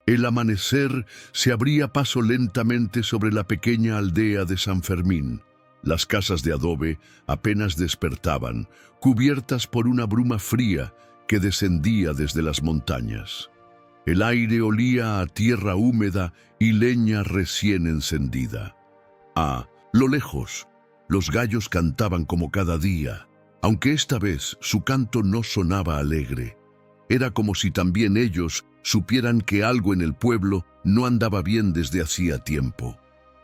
El amanecer se abría paso lentamente sobre la pequeña aldea de San Fermín. Las casas de adobe apenas despertaban, cubiertas por una bruma fría que descendía desde las montañas. El aire olía a tierra húmeda y leña recién encendida. A lo lejos, los gallos cantaban como cada día, aunque esta vez su canto no sonaba alegre. Era como si también ellos supieran que algo en el pueblo no andaba bien desde hacía tiempo.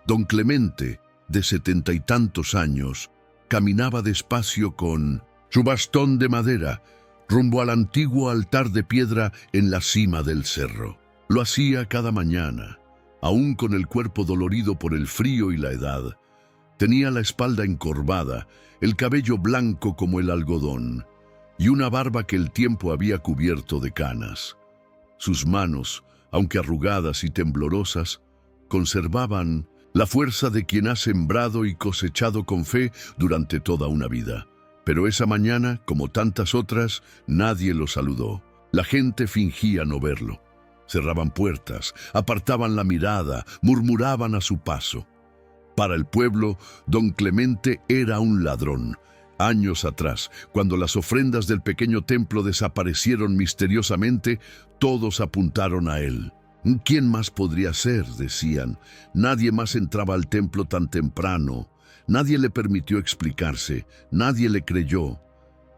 Don Clemente, de 70 y tantos años, caminaba despacio con su bastón de madera rumbo al antiguo altar de piedra en la cima del cerro. Lo hacía cada mañana, aún con el cuerpo dolorido por el frío y la edad. Tenía la espalda encorvada, el cabello blanco como el algodón, y una barba que el tiempo había cubierto de canas. Sus manos, aunque arrugadas y temblorosas, conservaban la fuerza de quien ha sembrado y cosechado con fe durante toda una vida. Pero esa mañana, como tantas otras, nadie lo saludó. La gente fingía no verlo. Cerraban puertas, apartaban la mirada, murmuraban a su paso. Para el pueblo, don Clemente era un ladrón. Años atrás, cuando las ofrendas del pequeño templo desaparecieron misteriosamente, todos apuntaron a él. ¿Quién más podría ser?, decían. Nadie más entraba al templo tan temprano. Nadie le permitió explicarse, nadie le creyó.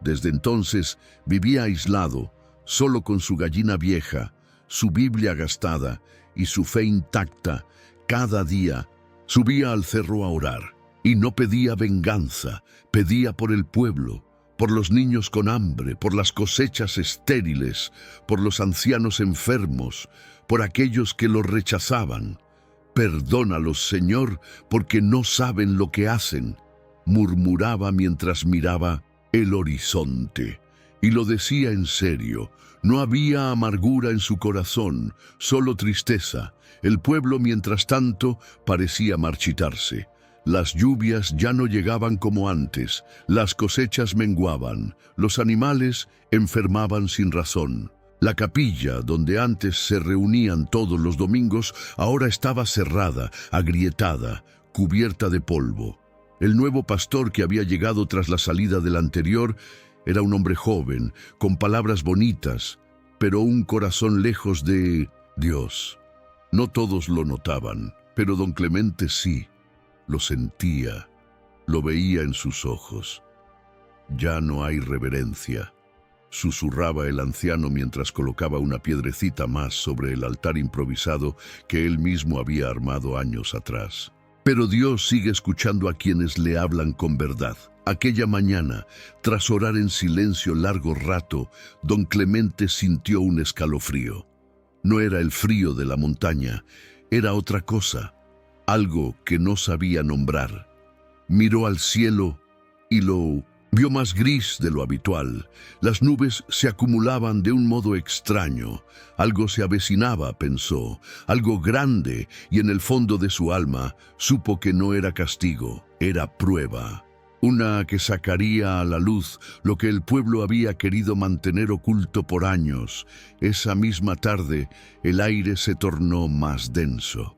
Desde entonces vivía aislado, solo con su gallina vieja, su Biblia gastada y su fe intacta. Cada día subía al cerro a orar y no pedía venganza, pedía por el pueblo, por los niños con hambre, por las cosechas estériles, por los ancianos enfermos, por aquellos que lo rechazaban. «Perdónalos, Señor, porque no saben lo que hacen», murmuraba mientras miraba el horizonte. Y lo decía en serio. No había amargura en su corazón, solo tristeza. El pueblo, mientras tanto, parecía marchitarse. Las lluvias ya no llegaban como antes, las cosechas menguaban, los animales enfermaban sin razón. La capilla, donde antes se reunían todos los domingos, ahora estaba cerrada, agrietada, cubierta de polvo. El nuevo pastor que había llegado tras la salida del anterior era un hombre joven, con palabras bonitas, pero un corazón lejos de Dios. No todos lo notaban, pero don Clemente sí. Lo sentía, lo veía en sus ojos. «Ya no hay reverencia», susurraba el anciano mientras colocaba una piedrecita más sobre el altar improvisado que él mismo había armado años atrás. Pero Dios sigue escuchando a quienes le hablan con verdad. Aquella mañana, tras orar en silencio largo rato, don Clemente sintió un escalofrío. No era el frío de la montaña, era otra cosa, algo que no sabía nombrar. Miró al cielo y lo vio más gris de lo habitual. Las nubes se acumulaban de un modo extraño. Algo se avecinaba, pensó, algo grande, y en el fondo de su alma supo que no era castigo, era prueba. Una que sacaría a la luz lo que el pueblo había querido mantener oculto por años. Esa misma tarde, el aire se tornó más denso.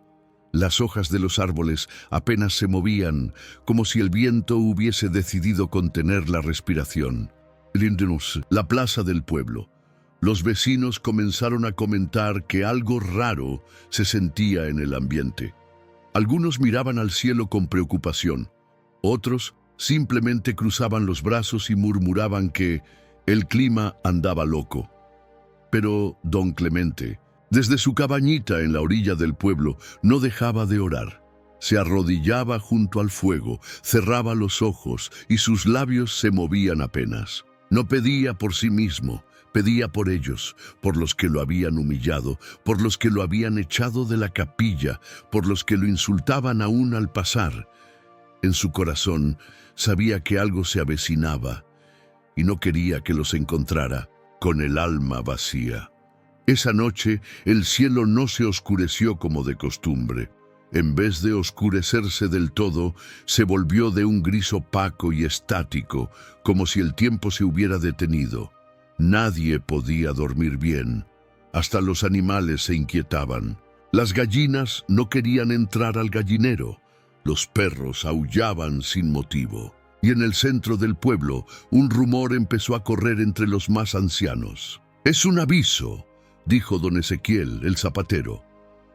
Las hojas de los árboles apenas se movían, como si el viento hubiese decidido contener la respiración. La plaza del pueblo. Los vecinos comenzaron a comentar que algo raro se sentía en el ambiente. Algunos miraban al cielo con preocupación. Otros simplemente cruzaban los brazos y murmuraban que el clima andaba loco. Pero don Clemente, desde su cabañita en la orilla del pueblo, no dejaba de orar. Se arrodillaba junto al fuego, cerraba los ojos y sus labios se movían apenas. No pedía por sí mismo, pedía por ellos, por los que lo habían humillado, por los que lo habían echado de la capilla, por los que lo insultaban aún al pasar. En su corazón sabía que algo se avecinaba y no quería que los encontrara con el alma vacía. Esa noche el cielo no se oscureció como de costumbre. En vez de oscurecerse del todo, se volvió de un gris opaco y estático, como si el tiempo se hubiera detenido. Nadie podía dormir bien. Hasta los animales se inquietaban. Las gallinas no querían entrar al gallinero. Los perros aullaban sin motivo. Y en el centro del pueblo, un rumor empezó a correr entre los más ancianos. «Es un aviso», dijo don Ezequiel, el zapatero.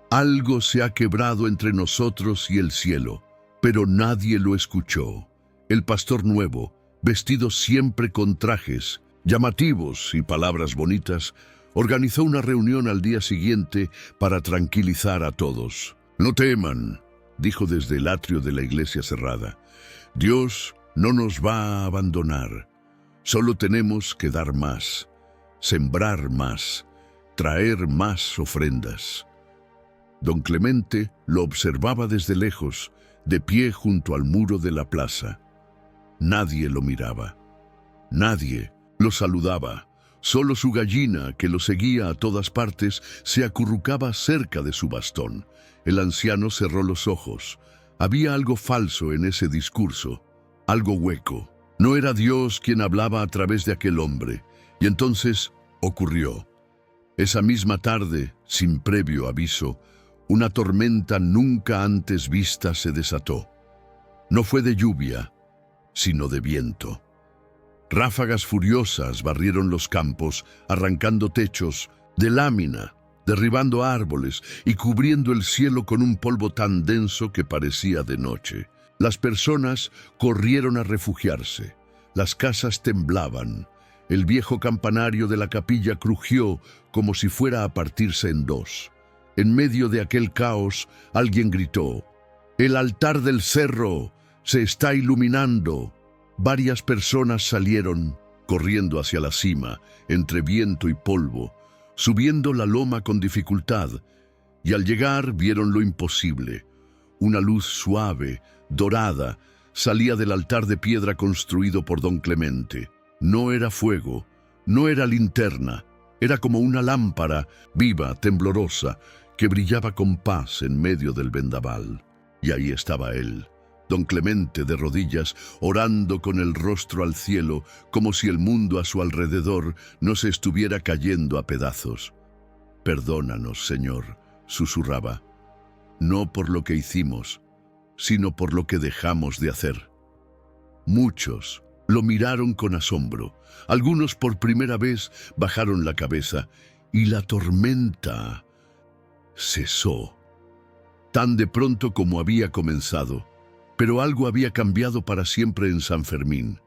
«Algo se ha quebrado entre nosotros y el cielo». Pero nadie lo escuchó. El pastor nuevo, vestido siempre con trajes llamativos y palabras bonitas, organizó una reunión al día siguiente para tranquilizar a todos. «No teman», dijo desde el atrio de la iglesia cerrada. «Dios no nos va a abandonar. Solo tenemos que dar más, sembrar más, traer más ofrendas». Don Clemente lo observaba desde lejos, de pie junto al muro de la plaza. Nadie lo miraba. Nadie lo saludaba. Solo su gallina, que lo seguía a todas partes, se acurrucaba cerca de su bastón. El anciano cerró los ojos. Había algo falso en ese discurso, algo hueco. No era Dios quien hablaba a través de aquel hombre. Y entonces ocurrió. Esa misma tarde, sin previo aviso, una tormenta nunca antes vista se desató. No fue de lluvia, sino de viento. Ráfagas furiosas barrieron los campos, arrancando techos de lámina, derribando árboles y cubriendo el cielo con un polvo tan denso que parecía de noche. Las personas corrieron a refugiarse. Las casas temblaban. El viejo campanario de la capilla crujió como si fuera a partirse en dos. En medio de aquel caos, alguien gritó: «¡El altar del cerro se está iluminando!». Varias personas salieron, corriendo hacia la cima, entre viento y polvo, subiendo la loma con dificultad, y al llegar vieron lo imposible. Una luz suave, dorada, salía del altar de piedra construido por don Clemente. No era fuego, no era linterna, era como una lámpara viva, temblorosa, que brillaba con paz en medio del vendaval. Y ahí estaba él, don Clemente, de rodillas, orando con el rostro al cielo, como si el mundo a su alrededor no se estuviera cayendo a pedazos. «Perdónanos, Señor», susurraba, «no por lo que hicimos, sino por lo que dejamos de hacer». Muchos lo miraron con asombro. Algunos por primera vez bajaron la cabeza, y la tormenta cesó, tan de pronto como había comenzado. Pero algo había cambiado para siempre en San Fermín.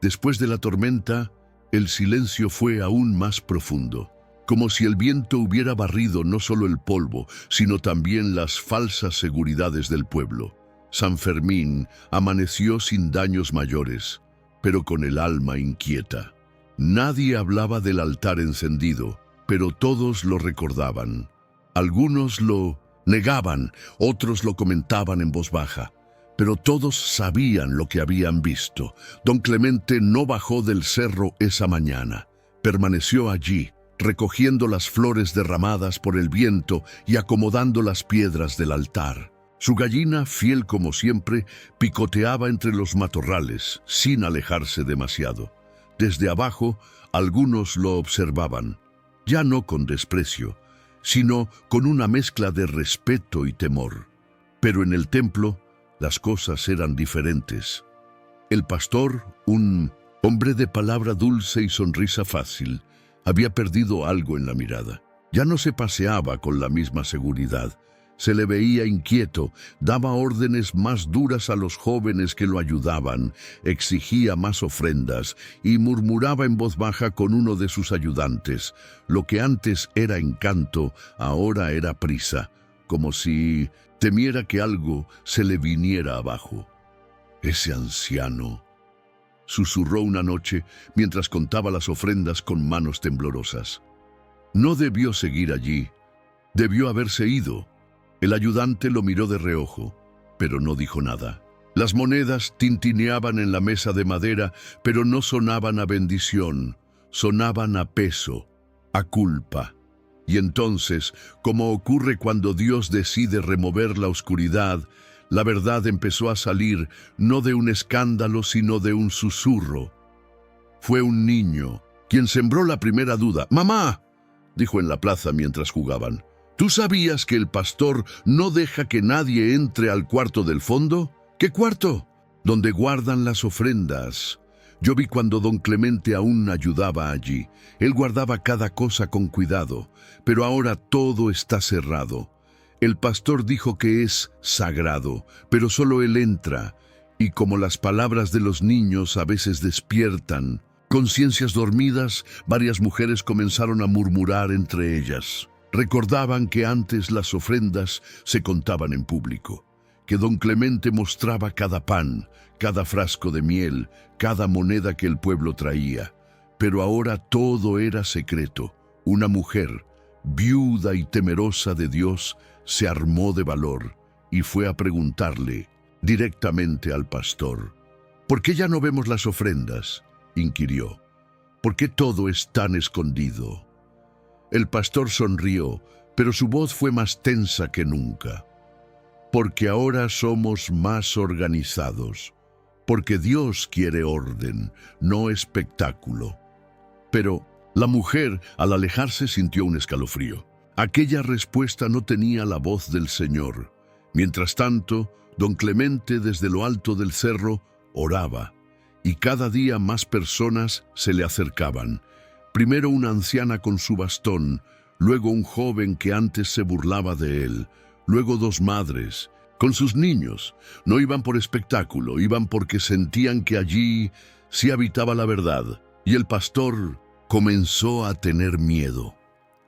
Después de la tormenta, el silencio fue aún más profundo, como si el viento hubiera barrido no solo el polvo, sino también las falsas seguridades del pueblo. San Fermín amaneció sin daños mayores, pero con el alma inquieta. Nadie hablaba del altar encendido, pero todos lo recordaban. Algunos lo negaban, otros lo comentaban en voz baja, pero todos sabían lo que habían visto. Don Clemente no bajó del cerro esa mañana. Permaneció allí, recogiendo las flores derramadas por el viento y acomodando las piedras del altar. Su gallina, fiel como siempre, picoteaba entre los matorrales, sin alejarse demasiado. Desde abajo, algunos lo observaban, ya no con desprecio, sino con una mezcla de respeto y temor. Pero en el templo, las cosas eran diferentes. El pastor, un hombre de palabra dulce y sonrisa fácil, había perdido algo en la mirada. Ya no se paseaba con la misma seguridad. Se le veía inquieto, daba órdenes más duras a los jóvenes que lo ayudaban, exigía más ofrendas y murmuraba en voz baja con uno de sus ayudantes. Lo que antes era encanto, ahora era prisa, como si temiera que algo se le viniera abajo. «Ese anciano», susurró una noche mientras contaba las ofrendas con manos temblorosas. «No debió seguir allí, debió haberse ido». El ayudante lo miró de reojo, pero no dijo nada. Las monedas tintineaban en la mesa de madera, pero no sonaban a bendición, sonaban a peso, a culpa. Y entonces, como ocurre cuando Dios decide remover la oscuridad, la verdad empezó a salir, no de un escándalo, sino de un susurro. Fue un niño quien sembró la primera duda. «¡Mamá!», dijo en la plaza mientras jugaban. ¿Tú sabías que el pastor no deja que nadie entre al cuarto del fondo? ¿Qué cuarto? Donde guardan las ofrendas. Yo vi cuando don Clemente aún ayudaba allí. Él guardaba cada cosa con cuidado, pero ahora todo está cerrado. El pastor dijo que es sagrado, pero solo él entra, y como las palabras de los niños a veces despiertan conciencias dormidas, varias mujeres comenzaron a murmurar entre ellas. Recordaban que antes las ofrendas se contaban en público, que don Clemente mostraba cada pan, cada frasco de miel, cada moneda que el pueblo traía. Pero ahora todo era secreto. Una mujer, viuda y temerosa de Dios, se armó de valor y fue a preguntarle directamente al pastor. ¿Por qué ya no vemos las ofrendas?, inquirió. ¿Por qué todo es tan escondido? El pastor sonrió, pero su voz fue más tensa que nunca. Porque ahora somos más organizados. Porque Dios quiere orden, no espectáculo. Pero la mujer, al alejarse, sintió un escalofrío. Aquella respuesta no tenía la voz del Señor. Mientras tanto, don Clemente, desde lo alto del cerro, oraba, y cada día más personas se le acercaban. Primero una anciana con su bastón, luego un joven que antes se burlaba de él, luego dos madres, con sus niños. No iban por espectáculo, iban porque sentían que allí sí habitaba la verdad, y el pastor comenzó a tener miedo.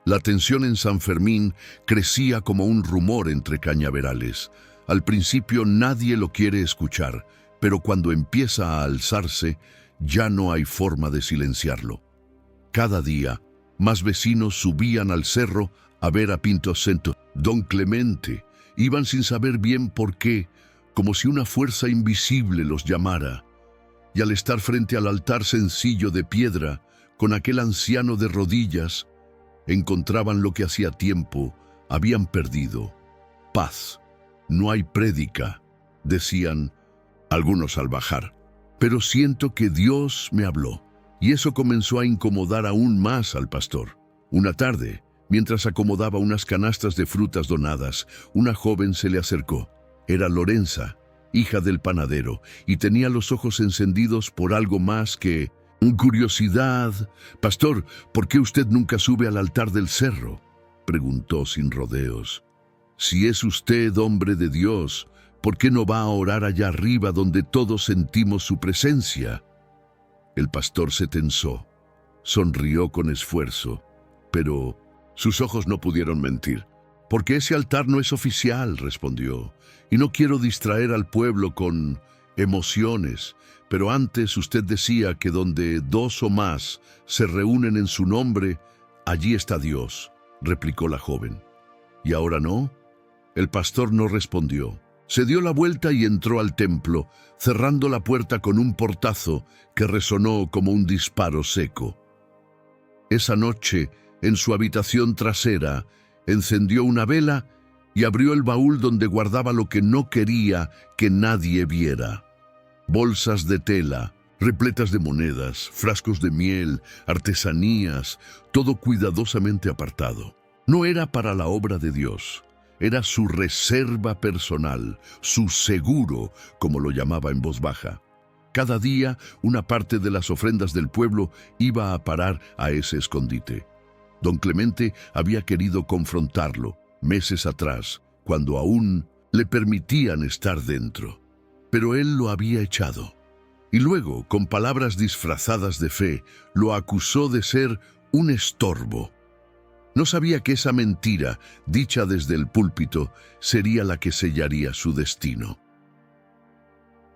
La tensión en San Fermín crecía como un rumor entre cañaverales. Al principio nadie lo quiere escuchar, pero cuando empieza a alzarse, ya no hay forma de silenciarlo. Cada día, más vecinos subían al cerro a ver a Pinto Cento. Don Clemente, iban sin saber bien por qué, como si una fuerza invisible los llamara. Y al estar frente al altar sencillo de piedra, con aquel anciano de rodillas, encontraban lo que hacía tiempo habían perdido: paz. No hay prédica, decían algunos al bajar, pero siento que Dios me habló, y eso comenzó a incomodar aún más al pastor. Una tarde, mientras acomodaba unas canastas de frutas donadas, una joven se le acercó. Era Lorenza, hija del panadero, y tenía los ojos encendidos por algo más que curiosidad. «Pastor, ¿por qué usted nunca sube al altar del cerro?», preguntó sin rodeos. «Si es usted hombre de Dios, ¿por qué no va a orar allá arriba donde todos sentimos su presencia?». El pastor se tensó, sonrió con esfuerzo, pero sus ojos no pudieron mentir. «Porque ese altar no es oficial», respondió, «y no quiero distraer al pueblo con emociones. Pero antes usted decía que donde dos o más se reúnen en su nombre, allí está Dios», replicó la joven. «¿Y ahora no?». El pastor no respondió. Se dio la vuelta y entró al templo, cerrando la puerta con un portazo que resonó como un disparo seco. Esa noche, en su habitación trasera, encendió una vela y abrió el baúl donde guardaba lo que no quería que nadie viera. Bolsas de tela, repletas de monedas, frascos de miel, artesanías, todo cuidadosamente apartado. No era para la obra de Dios. Era su reserva personal, su seguro, como lo llamaba en voz baja. Cada día, una parte de las ofrendas del pueblo iba a parar a ese escondite. Don Clemente había querido confrontarlo meses atrás, cuando aún le permitían estar dentro. Pero él lo había echado. Y luego, con palabras disfrazadas de fe, lo acusó de ser un estorbo. No sabía que esa mentira, dicha desde el púlpito, sería la que sellaría su destino.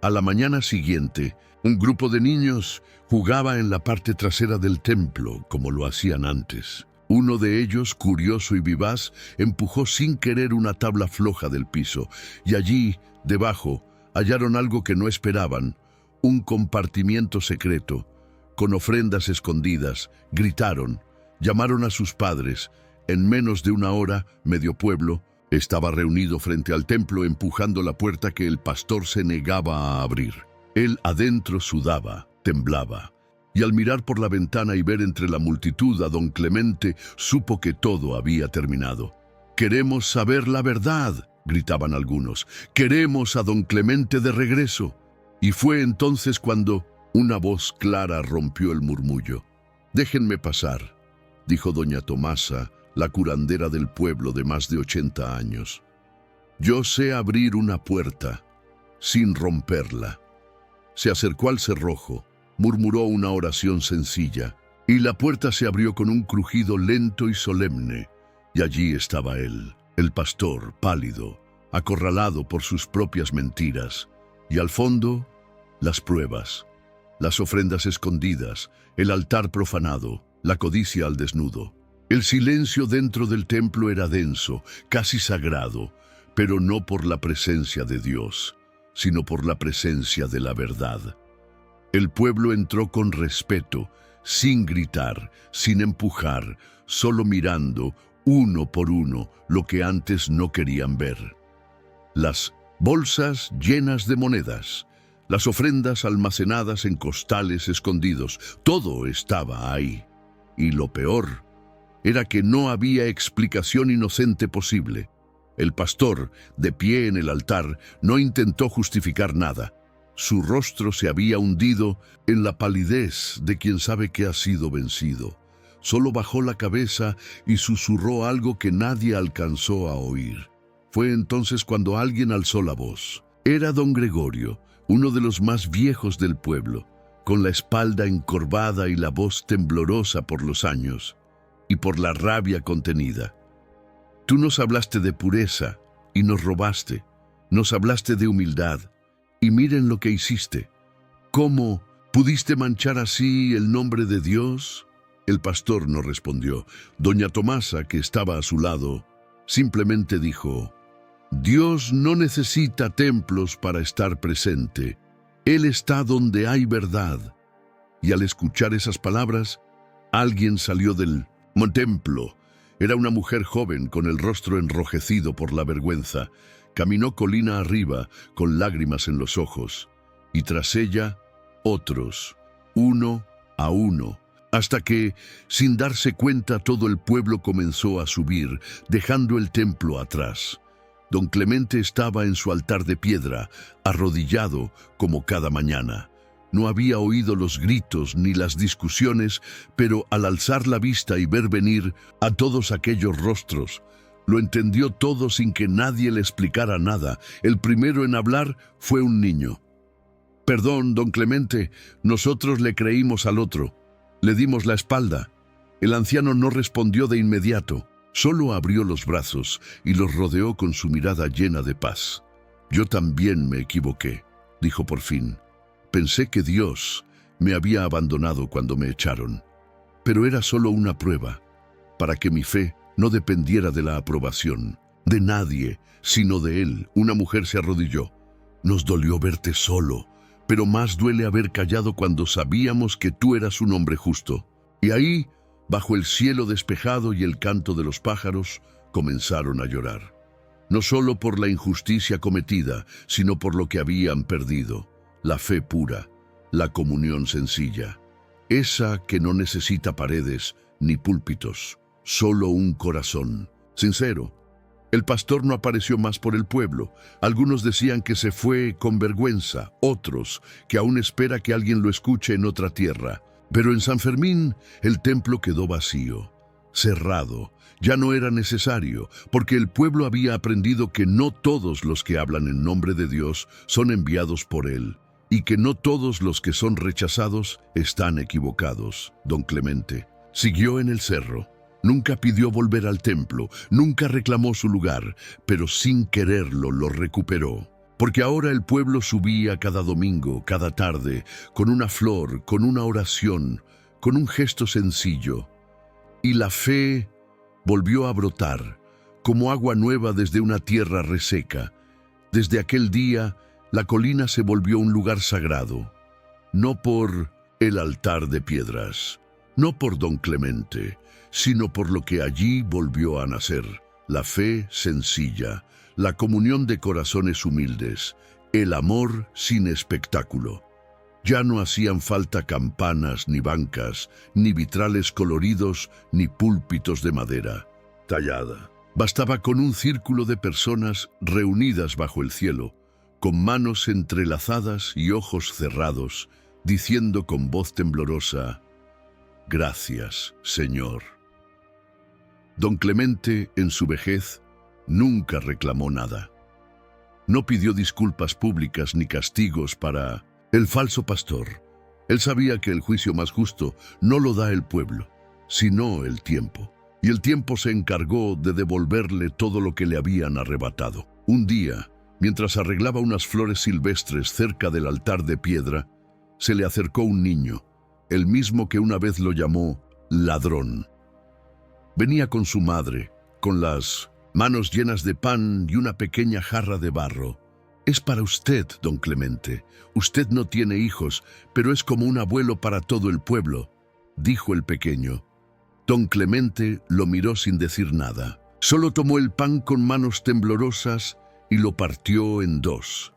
A la mañana siguiente, un grupo de niños jugaba en la parte trasera del templo, como lo hacían antes. Uno de ellos, curioso y vivaz, empujó sin querer una tabla floja del piso, y allí, debajo, hallaron algo que no esperaban: un compartimiento secreto, con ofrendas escondidas. Gritaron, llamaron a sus padres. En menos de una hora, medio pueblo estaba reunido frente al templo empujando la puerta que el pastor se negaba a abrir. Él adentro sudaba, temblaba. y al mirar por la ventana y ver entre la multitud a don Clemente, supo que todo había terminado. «Queremos saber la verdad», gritaban algunos. «Queremos a don Clemente de regreso». Y fue entonces cuando una voz clara rompió el murmullo. «Déjenme pasar», dijo doña Tomasa, la curandera del pueblo de más de 80 años. «Yo sé abrir una puerta, sin romperla». Se acercó al cerrojo, murmuró una oración sencilla, y la puerta se abrió con un crujido lento y solemne, y allí estaba él, el pastor, pálido, acorralado por sus propias mentiras, y al fondo, las pruebas, las ofrendas escondidas, el altar profanado, la codicia al desnudo. El silencio dentro del templo era denso, casi sagrado, pero no por la presencia de Dios, sino por la presencia de la verdad. El pueblo entró con respeto, sin gritar, sin empujar, solo mirando, uno por uno, lo que antes no querían ver. Las bolsas llenas de monedas, las ofrendas almacenadas en costales escondidos, todo estaba ahí. Y lo peor era que no había explicación inocente posible. El pastor, de pie en el altar, no intentó justificar nada. Su rostro se había hundido en la palidez de quien sabe que ha sido vencido. Solo bajó la cabeza y susurró algo que nadie alcanzó a oír. Fue entonces cuando alguien alzó la voz. Era don Gregorio, uno de los más viejos del pueblo, con la espalda encorvada y la voz temblorosa por los años y por la rabia contenida. «Tú nos hablaste de pureza y nos robaste, nos hablaste de humildad, y miren lo que hiciste. ¿Cómo pudiste manchar así el nombre de Dios?» El pastor no respondió. Doña Tomasa, que estaba a su lado, simplemente dijo: «Dios no necesita templos para estar presente. Él está donde hay verdad». Y al escuchar esas palabras, alguien salió del templo. Era una mujer joven con el rostro enrojecido por la vergüenza. Caminó colina arriba, con lágrimas en los ojos, y tras ella, otros, uno a uno, hasta que, sin darse cuenta, todo el pueblo comenzó a subir, dejando el templo atrás. Don Clemente estaba en su altar de piedra, arrodillado como cada mañana. No había oído los gritos ni las discusiones, pero al alzar la vista y ver venir a todos aquellos rostros, lo entendió todo sin que nadie le explicara nada. El primero en hablar fue un niño. «Perdón, don Clemente, nosotros le creímos al otro. Le dimos la espalda». El anciano no respondió de inmediato, solo abrió los brazos y los rodeó con su mirada llena de paz. «Yo también me equivoqué», dijo por fin. «Pensé que Dios me había abandonado cuando me echaron, pero era solo una prueba, para que mi fe no dependiera de la aprobación de nadie, sino de Él». Una mujer se arrodilló. «Nos dolió verte solo, pero más duele haber callado cuando sabíamos que tú eras un hombre justo». Y ahí, bajo el cielo despejado y el canto de los pájaros, comenzaron a llorar. No solo por la injusticia cometida, sino por lo que habían perdido: la fe pura, la comunión sencilla, esa que no necesita paredes ni púlpitos, solo un corazón sincero. El pastor no apareció más por el pueblo. Algunos decían que se fue con vergüenza, otros que aún espera que alguien lo escuche en otra tierra. Pero en San Fermín el templo quedó vacío, cerrado. Ya no era necesario, porque el pueblo había aprendido que no todos los que hablan en nombre de Dios son enviados por Él, y que no todos los que son rechazados están equivocados. Don Clemente siguió en el cerro. Nunca pidió volver al templo, nunca reclamó su lugar, pero sin quererlo lo recuperó. Porque ahora el pueblo subía cada domingo, cada tarde, con una flor, con una oración, con un gesto sencillo. Y la fe volvió a brotar, como agua nueva desde una tierra reseca. Desde aquel día, la colina se volvió un lugar sagrado, no por el altar de piedras, no por don Clemente, sino por lo que allí volvió a nacer: la fe sencilla, la comunión de corazones humildes, el amor sin espectáculo. Ya no hacían falta campanas, ni bancas, ni vitrales coloridos, ni púlpitos de madera tallada. Bastaba con un círculo de personas reunidas bajo el cielo, con manos entrelazadas y ojos cerrados, diciendo con voz temblorosa: «Gracias, Señor». Don Clemente, en su vejez, nunca reclamó nada. No pidió disculpas públicas ni castigos para el falso pastor. Él sabía que el juicio más justo no lo da el pueblo, sino el tiempo. Y el tiempo se encargó de devolverle todo lo que le habían arrebatado. Un día, mientras arreglaba unas flores silvestres cerca del altar de piedra, se le acercó un niño, el mismo que una vez lo llamó ladrón. Venía con su madre, con las manos llenas de pan y una pequeña jarra de barro. «Es para usted, don Clemente. Usted no tiene hijos, pero es como un abuelo para todo el pueblo», dijo el pequeño. Don Clemente lo miró sin decir nada. Solo tomó el pan con manos temblorosas y lo partió en dos.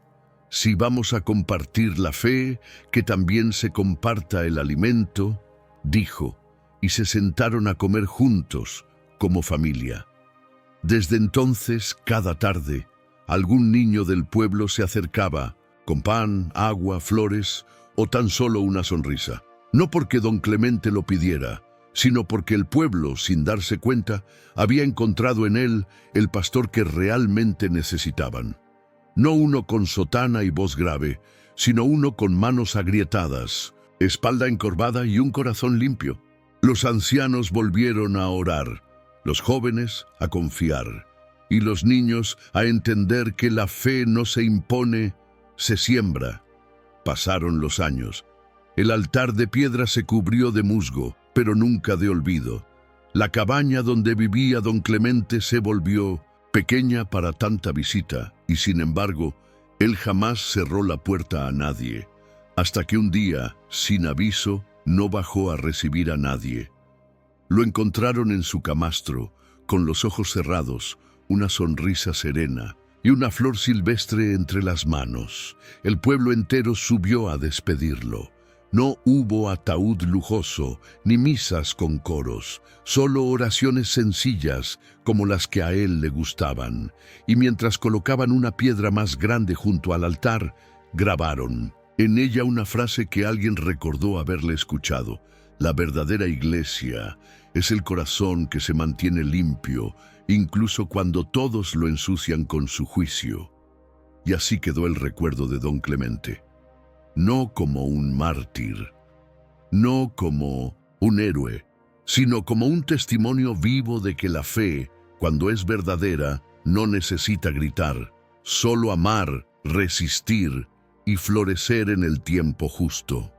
«Si vamos a compartir la fe, que también se comparta el alimento», dijo, y se sentaron a comer juntos, como familia. Desde entonces, cada tarde, algún niño del pueblo se acercaba, con pan, agua, flores o tan solo una sonrisa. No porque don Clemente lo pidiera, sino porque el pueblo, sin darse cuenta, había encontrado en él el pastor que realmente necesitaban. No uno con sotana y voz grave, sino uno con manos agrietadas, espalda encorvada y un corazón limpio. Los ancianos volvieron a orar, los jóvenes a confiar, y los niños a entender que la fe no se impone, se siembra. Pasaron los años. El altar de piedra se cubrió de musgo, pero nunca de olvido. La cabaña donde vivía don Clemente se volvió pequeña para tanta visita, y sin embargo, él jamás cerró la puerta a nadie, hasta que un día, sin aviso, no bajó a recibir a nadie. Lo encontraron en su camastro, con los ojos cerrados, una sonrisa serena y una flor silvestre entre las manos. El pueblo entero subió a despedirlo. No hubo ataúd lujoso, ni misas con coros, solo oraciones sencillas como las que a él le gustaban. Y mientras colocaban una piedra más grande junto al altar, grabaron en ella una frase que alguien recordó haberle escuchado: «La verdadera iglesia es el corazón que se mantiene limpio, incluso cuando todos lo ensucian con su juicio». Y así quedó el recuerdo de don Clemente. No como un mártir, no como un héroe, sino como un testimonio vivo de que la fe, cuando es verdadera, no necesita gritar, solo amar, resistir y florecer en el tiempo justo.